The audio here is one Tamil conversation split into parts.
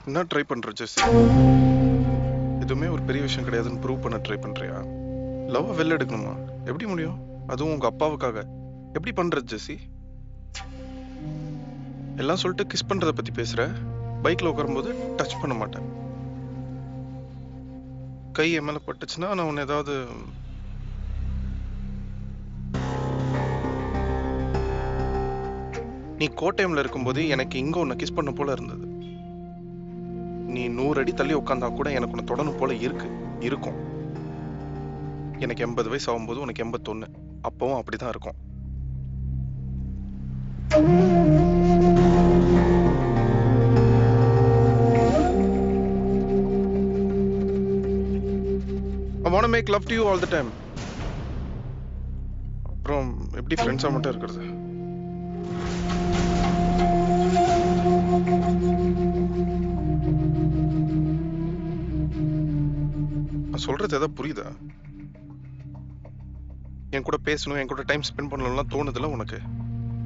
என்ன ட்ரை பண்ற ஜெஸ்ஸி? எதுவுமே ஒரு பெரிய விஷயம் கிடையாதுன்னு ப்ரூவ் பண்ண ட்ரை பண்றியா? லவ் வெளில எடுக்கணுமா? எப்படி முடியும்? அதுவும் உங்க அப்பாவுக்காக எப்படி பண்றது ஜெஸ்ஸி? எல்லாம் சொல்லிட்டு கிஸ் பண்றத பத்தி பேசுற. பைக்ல உட்காரும்போது டச் பண்ண மாட்டேன். கை என் மேல பட்டுச்சுன்னா நான் உன்னை ஏதாவது நீ கோட்டையம்ல இருக்கும்போது எனக்கு இங்க உன்னை கிஸ் பண்ண போல இருந்தது. நீ 100 அடி தள்ளி உட்காந்தா கூட எனக்கு உன்னை தொடணும் போல இருக்கும். எனக்கு 80 வயசு ஆகும்போது உனக்கு 81. அப்பவும் அப்படிதான் இருக்கும். I want to make love to you all the time. அப்புறம் எப்படி ஃப்ரெண்ட்ஸா மட்டும் இருக்கிறது? நான் சொல்றது ஏதாவது புரியுதா? என் கூட பேசணும், என் கூட டைம் ஸ்பெண்ட் பண்ணணும்லாம் தோணுதுல உனக்கு.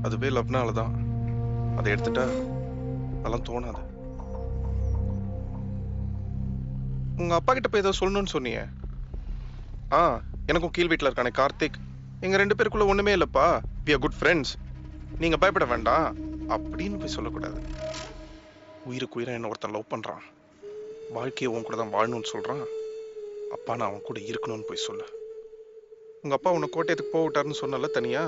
அதுவே லவ்னால தான். அதை எடுத்துட்டா அதெல்லாம் தோணாது. உங்க அப்பா கிட்ட போய் ஏதோ சொல்லணும்னு சொன்னியே. எனக்கும் கீழ் வீட்டில் இருக்கானே கார்த்திக், எங்க 2 பேருக்குள்ள ஒண்ணுமே இல்லப்பா, we are good friends, நீங்க பயப்பட வேண்டாம் அப்படின்னு போய் சொல்லக்கூடாது. உயிருக்கு உயிரை என்ன ஒருத்தன் லவ் பண்றான், வாழ்க்கையை உன் கூட தான் வாழணும்னு சொல்றான், அப்பா நான் அவன் கூட இருக்கணும்னு போய் சொல்லு. உங்க அப்பா உன்னை கோட்டையத்துக்கு போக விட்டாருன்னு சொன்னல தனியா,